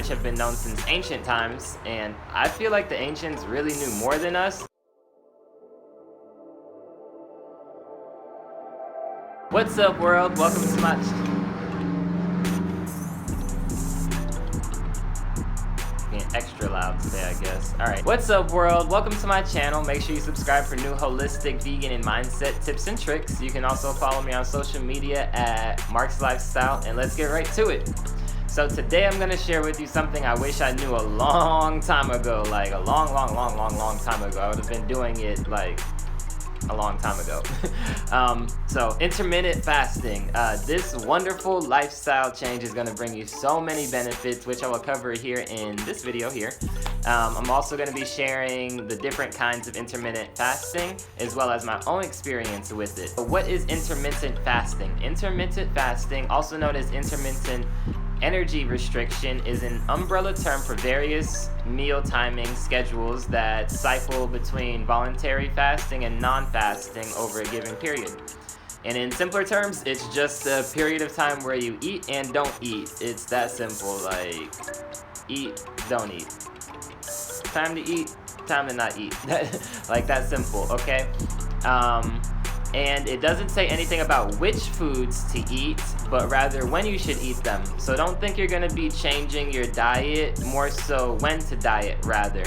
which have been known since ancient times, and I feel like the ancients really knew more than us. What's up, world? Welcome to my being extra loud today, I guess. Alright, what's up, world? Welcome to my channel. Make sure you subscribe for new holistic, vegan, and mindset tips and tricks. You can also follow me on social media at Mark's Lifestyle, and let's get right to it. So today I'm gonna share with you something I wish I knew a long time ago, like a long time ago. I would have been doing it like a long time ago. So intermittent fasting. This wonderful lifestyle change is going to bring you so many benefits, which I will cover here in this video here. I'm also going to be sharing the different kinds of intermittent fasting, as well as my own experience with it. So what is intermittent fasting? Intermittent fasting, also known as intermittent energy restriction, is an umbrella term for various meal timing schedules that cycle between voluntary fasting and non-fasting over a given period. And in simpler terms, it's just a period of time where you eat and don't eat. It's that simple, like eat, don't eat. Time to eat, time to not eat. Like that simple, okay? And it doesn't say anything about which foods to eat, but rather when you should eat them. So don't think you're gonna be changing your diet, more so when to diet rather.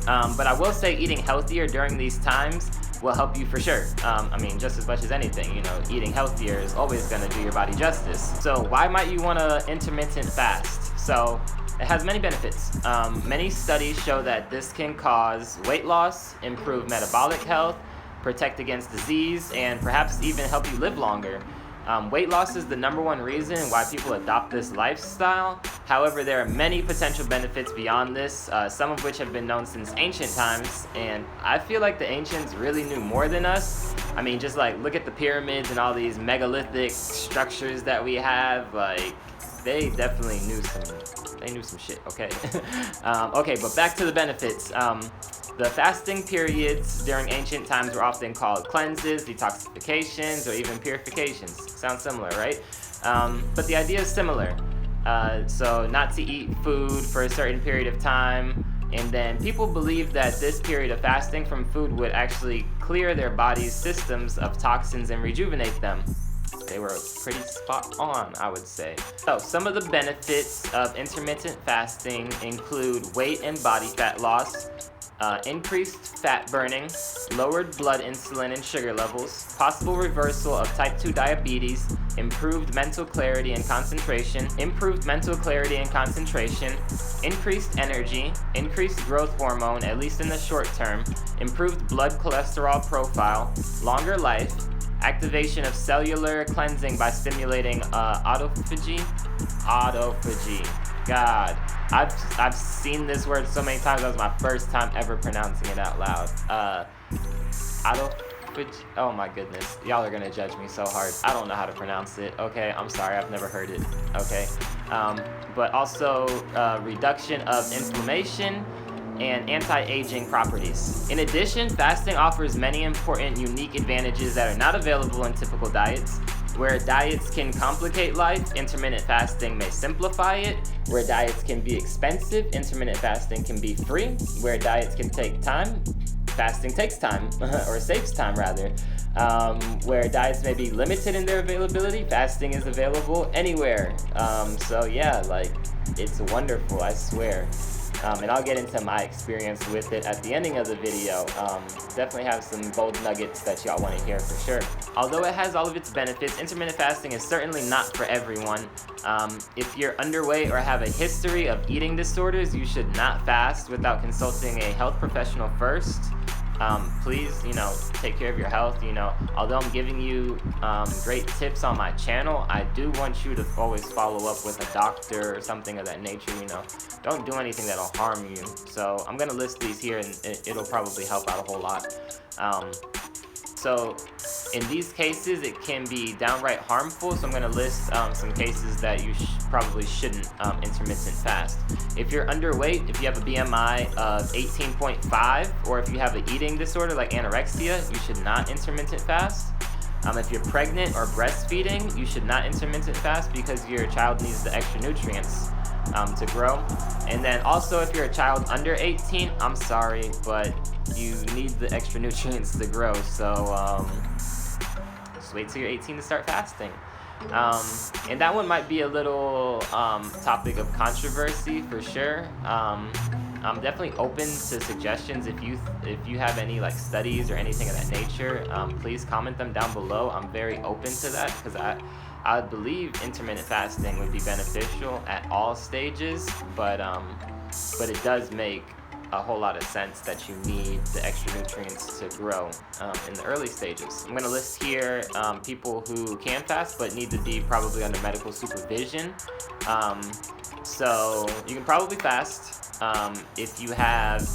But I will say eating healthier during these times will help you for sure. I mean, just as much as anything, you know, eating healthier is always gonna do your body justice. So why might you wanna intermittent fast? So it has many benefits. Many studies show that this can cause weight loss, improve metabolic health, protect against disease, and perhaps even help you live longer. Weight loss is the #1 reason why people adopt this lifestyle. However, there are many potential benefits beyond this, some of which have been known since ancient times, and I feel like the ancients really knew more than us. I mean, just like look at the pyramids and all these megalithic structures that we have. Like, they definitely knew some shit, okay? Okay, but back to the benefits. The fasting periods during ancient times were often called cleanses, detoxifications, or even purifications. Sounds similar, right? But the idea is similar. So not to eat food for a certain period of time, and then people believed that this period of fasting from food would actually clear their body's systems of toxins and rejuvenate them. They were pretty spot on, I would say. So some of the benefits of intermittent fasting include weight and body fat loss, increased fat burning, lowered blood insulin and sugar levels, possible reversal of type 2 diabetes, improved mental clarity and concentration, increased energy, increased growth hormone, at least in the short term, improved blood cholesterol profile, longer life, activation of cellular cleansing by stimulating autophagy. God, I've seen this word so many times. That was my first time ever pronouncing it out loud. Autophagy. Oh my goodness, y'all are gonna judge me so hard. I don't know how to pronounce it. Okay, I'm sorry. I've never heard it. Okay, but also reduction of inflammation and anti-aging properties. In addition, fasting offers many important unique advantages that are not available in typical diets. Where diets can complicate life, intermittent fasting may simplify it. Where diets can be expensive, intermittent fasting can be free. Where diets can take time, fasting takes time, or saves time rather. Where diets may be limited in their availability, fasting is available anywhere. So yeah, like, it's wonderful, I swear. And I'll get into my experience with it at the ending of the video. Definitely have some gold nuggets that y'all want to hear for sure. Although it has all of its benefits, intermittent fasting is certainly not for everyone. If you're underweight or have a history of eating disorders, you should not fast without consulting a health professional first. Please, take care of your health. Although I'm giving you great tips on my channel, I do want you to always follow up with a doctor or something of that nature. Don't do anything that'll harm you. So I'm gonna list these here, and it'll probably help out a whole lot. So in these cases, it can be downright harmful. So I'm gonna list some cases that you probably shouldn't intermittent fast. If you're underweight, if you have a BMI of 18.5, or if you have an eating disorder like anorexia, you should not intermittent fast. If you're pregnant or breastfeeding, you should not intermittent fast because your child needs the extra nutrients. to grow. And then also, if you're a child under 18, I'm sorry, but you need the extra nutrients to grow. So just wait till you're 18 to start fasting. And that one might be a little topic of controversy for sure. I'm definitely open to suggestions. If you have any like studies or anything of that nature, please comment them down below. I'm very open to that because I believe intermittent fasting would be beneficial at all stages, but it does make a whole lot of sense that you need the extra nutrients to grow in the early stages. I'm going to list here people who can fast but need to be probably under medical supervision. So you can probably fast if you have,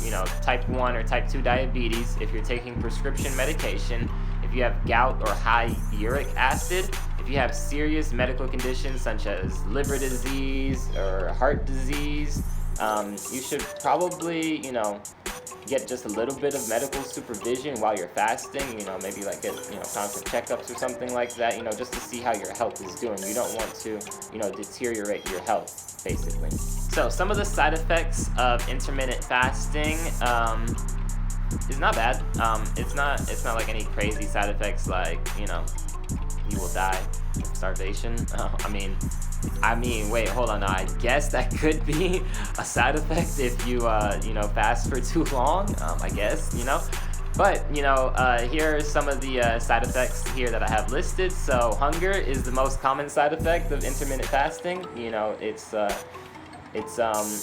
type 1 or type 2 diabetes, if you're taking prescription medication, if you have gout or high uric acid, if you have serious medical conditions such as liver disease or heart disease. You should probably, get just a little bit of medical supervision while you're fasting, maybe like get, constant checkups or something like that, just to see how your health is doing. You don't want to, deteriorate your health, basically. So some of the side effects of intermittent fasting is not bad. It's not like any crazy side effects like, you will die of starvation. I mean, wait, hold on. I guess that could be a side effect if you, fast for too long. I guess, But, here are some of the side effects here that I have listed. So hunger is the most common side effect of intermittent fasting. It's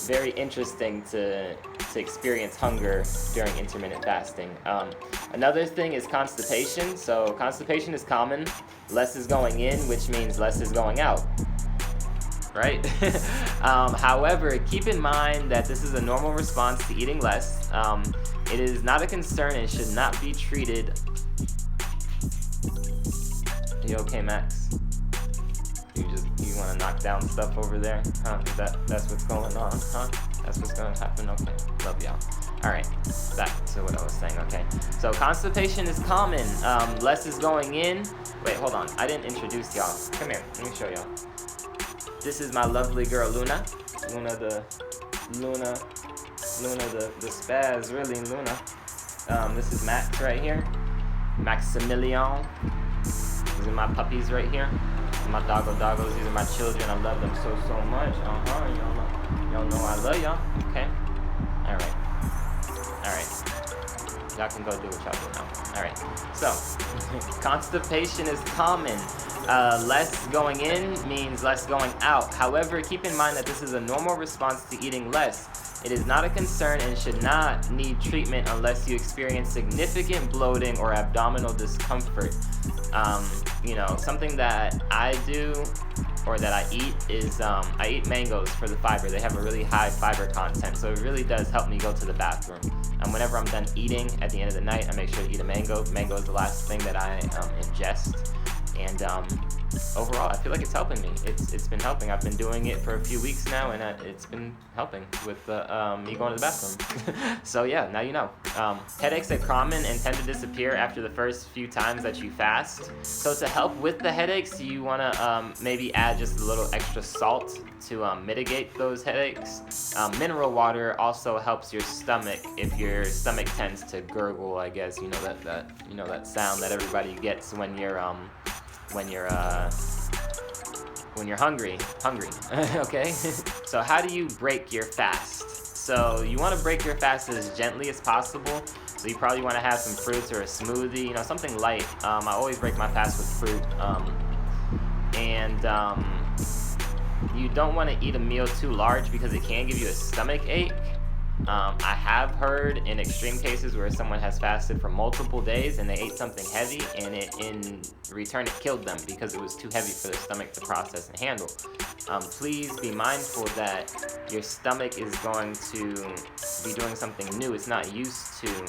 very interesting to experience hunger during intermittent fasting. Another thing is constipation. So constipation is common. Less is going in, which means less is going out. Right? However, keep in mind that this is a normal response to eating less. It is not a concern and should not be treated. You okay, Max? You want to knock down stuff over there? Huh? That's what's going on, huh? That's what's going to happen? Okay. Love y'all. Alright, back to what I was saying. Okay. So constipation is common. Less is going in. Wait, hold on. I didn't introduce y'all. Come here. Let me show y'all. This is my lovely girl, Luna. Luna the spaz, really, Luna. This is Max right here. Maximilian. These are my puppies right here. My doggos. These are my children. I love them so much. Y'all know I love y'all. Okay. All right. Y'all can go do what y'all do now. All right. So, constipation is common. Less going in means less going out. However, keep in mind that this is a normal response to eating less. It is not a concern and should not need treatment unless you experience significant bloating or abdominal discomfort. Something that I do or that I eat is I eat mangoes for the fiber. They have a really high fiber content, so it really does help me go to the bathroom. And whenever I'm done eating at the end of the night, I make sure to eat a mango. Mango is the last thing that I ingest. And overall, I feel like it's helping me. It's been helping. I've been doing it for a few weeks now, and it's been helping with me going to the bathroom. So yeah, now you know. Headaches are common and tend to disappear after the first few times that you fast. So to help with the headaches, you want to maybe add just a little extra salt to mitigate those headaches. Mineral water also helps your stomach if your stomach tends to gurgle. I guess that sound that everybody gets when you're hungry. Okay. So how do you break your fast? So you want to break your fast as gently as possible. So you probably want to have some fruits or a smoothie, something light. I always break my fast with fruit. You don't want to eat a meal too large because it can give you a stomach ache. I have heard in extreme cases where someone has fasted for multiple days and they ate something heavy and in return it killed them because it was too heavy for their stomach to process and handle. Please be mindful that your stomach is going to be doing something new. It's not used to,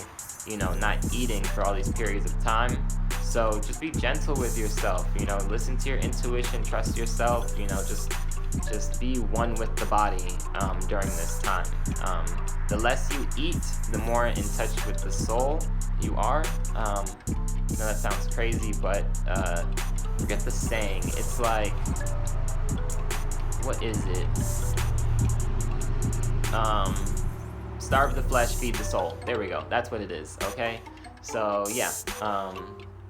not eating for all these periods of time. So just be gentle with yourself, listen to your intuition, trust yourself, just be one with the body during this time. The less you eat, the more in touch with the soul you are. That sounds crazy, but forget the saying. It's like, what is it? starve the flesh, feed the soul. There we go. That's what it is. Okay. So yeah.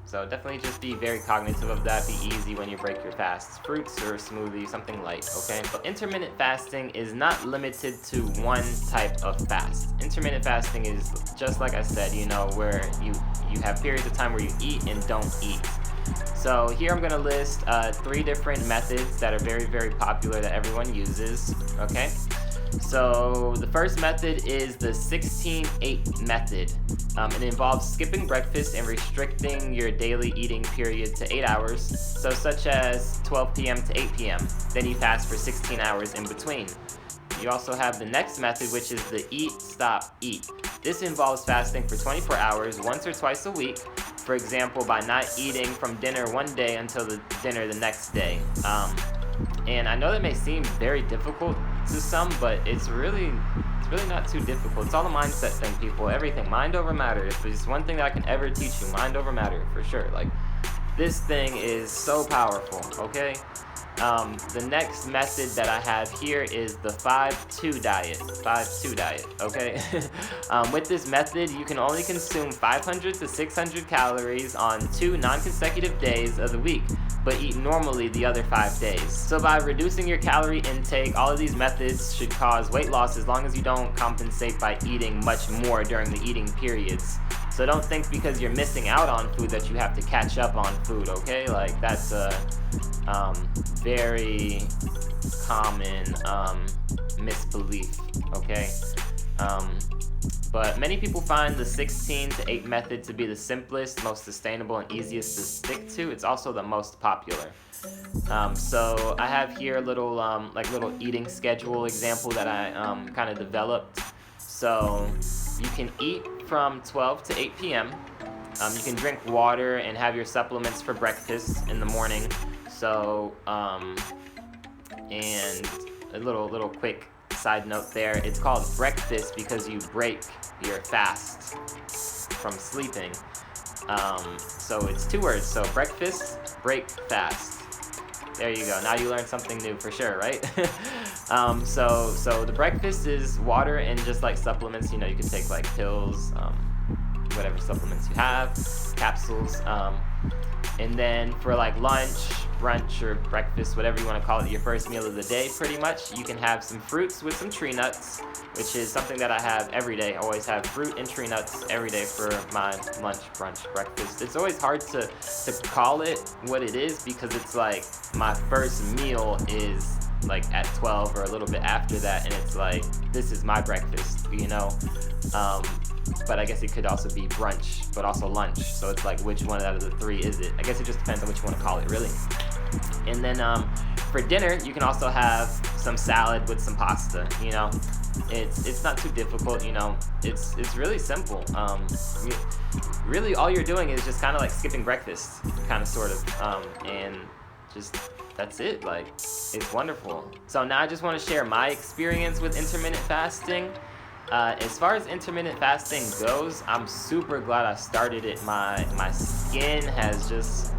So definitely just be very cognitive of that. Be easy when you break your fasts. Fruits or smoothie, something light, okay? But intermittent fasting is not limited to one type of fast. Intermittent fasting is just like I said, you know, where you have periods of time where you eat and don't eat. So here I'm gonna list 3 different methods that are very, very popular that everyone uses, okay? So the first method is the 16-8 method. It involves skipping breakfast and restricting your daily eating period to 8 hours, so such as 12 p.m. to 8 p.m. Then you fast for 16 hours in between. You also have the next method, which is the eat, stop, eat. This involves fasting for 24 hours, once or twice a week. For example, by not eating from dinner one day until the dinner the next day. And I know that may seem very difficult to some, but it's really not too difficult. It's all a mindset thing, people. Everything, mind over matter. If there's one thing that I can ever teach you, mind over matter, for sure. Like, this thing is so powerful, okay? The next method that I have here is the 5-2 diet. 5-2 diet, okay? With this method, you can only consume 500 to 600 calories on 2 non-consecutive days of the week, but eat normally the other 5 days. So by reducing your calorie intake, all of these methods should cause weight loss as long as you don't compensate by eating much more during the eating periods. So don't think because you're missing out on food that you have to catch up on food, okay? Like, that's a very common misbelief, okay? But many people find the 16-8 method to be the simplest, most sustainable, and easiest to stick to. It's also the most popular. So I have here a little little eating schedule example that I kind of developed. So you can eat from 12 to 8 p.m. You can drink water and have your supplements for breakfast in the morning. So and a little quick side note there, it's called breakfast because you break your fast from sleeping. So it's 2 words, so breakfast, break, fast. There you go. Now you learned something new for sure, right? So the breakfast is water and just like supplements. You know, you can take like pills, whatever supplements you have, capsules. And then for like lunch, brunch, or breakfast, whatever you want to call it, your first meal of the day, pretty much, you can have some fruits with some tree nuts, which is something that I have every day. I always have fruit and tree nuts every day for my lunch, brunch, breakfast. It's always hard to call it what it is because it's like my first meal is like at 12 or a little bit after that, and it's like, this is my breakfast, you know? But I guess it could also be brunch, but also lunch. So it's like, which one out of the 3 is it? I guess it just depends on what you want to call it, really. And then for dinner, you can also have some salad with some pasta, you know? It's not too difficult, you know? It's really simple. Really, all you're doing is just kind of like skipping breakfast, kind of, sort of. And just, that's it. Like, it's wonderful. So now I just want to share my experience with intermittent fasting. As far as intermittent fasting goes, I'm super glad I started it. My skin has just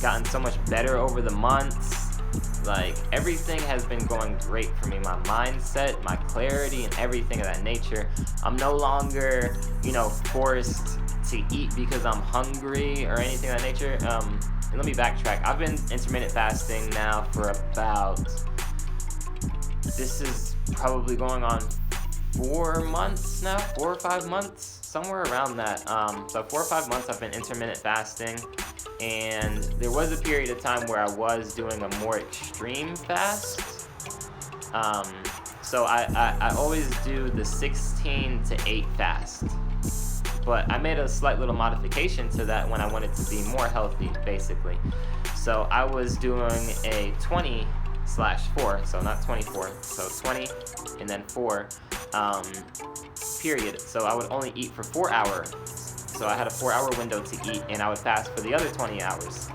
gotten so much better over the months. Like, everything has been going great for me. My mindset, my clarity, and everything of that nature. I'm no longer, you know, forced to eat because I'm hungry or anything of that nature. And let me backtrack. I've been intermittent fasting now for about, this is probably going on 4 months now, 4 or 5 months, somewhere around that. So 4 or 5 months I've been intermittent fasting, and there was a period of time where I was doing a more extreme fast. So I always do the 16-8 fast, but I made a slight little modification to that when I wanted to be more healthy, basically. So I was doing a 20/4, so not 24, so 20 and then 4 period. So I would only eat for 4 hours. So I had a 4-hour window to eat, and I would fast for the other 20 hours.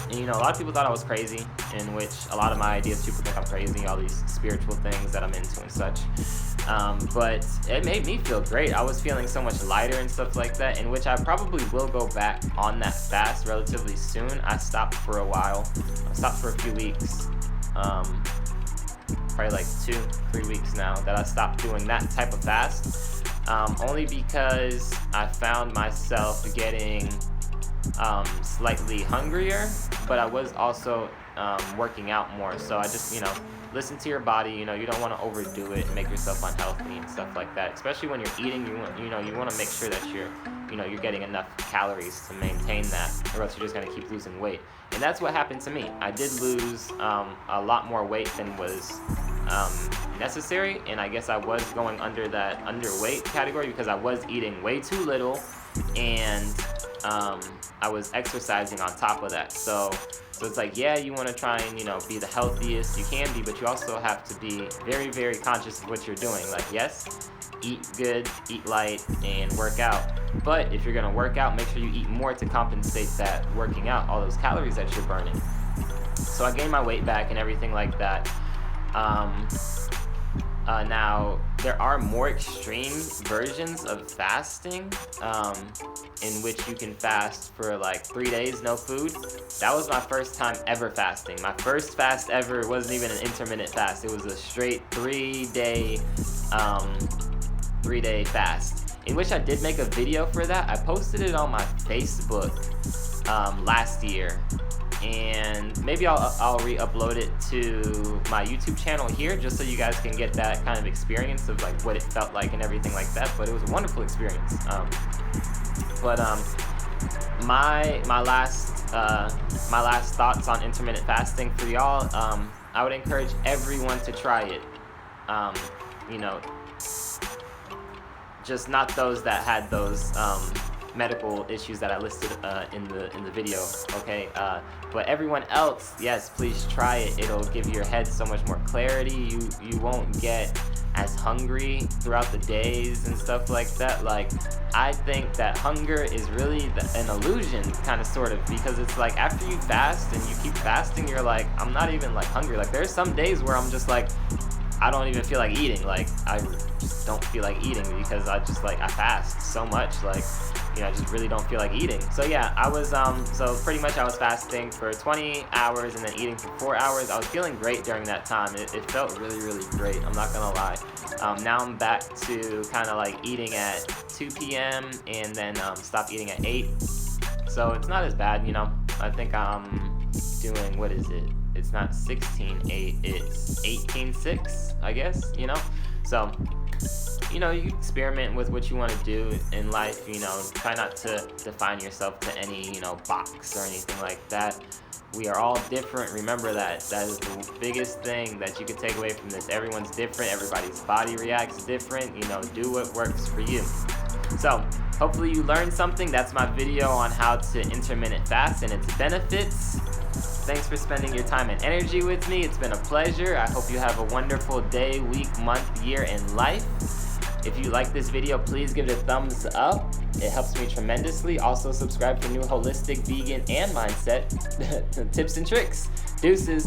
And you know, a lot of people thought I was crazy, in which a lot of my ideas, people think I'm crazy, all these spiritual things that I'm into and such. But it made me feel great. I was feeling so much lighter and stuff like that, in which I probably will go back on that fast relatively soon. I stopped for a while. I stopped for a few weeks. probably like 2-3 weeks now that I stopped doing that type of fast, only because I found myself getting slightly hungrier, but I was also working out more. So I just, listen to your body. You don't want to overdo it and make yourself unhealthy and stuff like that. Especially when you're eating, you want to make sure that you're getting enough calories to maintain that, or else you're just gonna keep losing weight. And that's what happened to me. I did lose a lot more weight than was necessary, and I guess I was going under that underweight category because I was eating way too little, and I was exercising on top of that. So it's like, yeah, you want to try and be the healthiest you can be, but you also have to be very, very conscious of what you're doing. Like, yes, eat good, eat light, and work out. But if you're gonna work out, make sure you eat more to compensate that working out, all those calories that you're burning. So I gained my weight back and everything like that. Now, there are more extreme versions of fasting, in which you can fast for like 3 days, no food. That was my first time ever fasting. My first fast ever wasn't even an intermittent fast. It was a straight 3-day fast, in which I did make a video for that. I posted it on my Facebook last year. And maybe I'll re-upload it to my YouTube channel here, just so you guys can get that kind of experience of like what it felt like and everything like that. But it was a wonderful experience. My last thoughts on intermittent fasting for y'all. I would encourage everyone to try it. Just not those that had those medical issues that I listed in the video, okay? But everyone else, yes, please try it. It'll give your head so much more clarity. You won't get as hungry throughout the days and stuff like that. Like, I think that hunger is really an illusion, kind of, sort of, because it's like after you fast and you keep fasting, you're like, I'm not even like hungry. Like, there's some days where I'm just like, I don't even feel like eating. Like, I just don't feel like eating because I fast so much. Like, I just really don't feel like eating. So yeah, I was so pretty much I was fasting for 20 hours and then eating for 4 hours. I was feeling great during that time. It felt really, really great. I'm not gonna lie. Now I'm back to kind of like eating at 2 p.m. and then stop eating at 8. So it's not as bad, I think I'm doing, what is it? It's not 16:8, it's 18:6, I guess, So, you experiment with what you want to do in life, try not to define yourself to any, box or anything like that. We are all different. Remember that. That is the biggest thing that you can take away from this. Everyone's different. Everybody's body reacts different. Do what works for you. So, hopefully you learned something. That's my video on how to intermittent fast and its benefits. Thanks for spending your time and energy with me. It's been a pleasure. I hope you have a wonderful day, week, month, year, and life. If you like this video, please give it a thumbs up. It helps me tremendously. Also, subscribe for new holistic, vegan, and mindset tips and tricks. Deuces.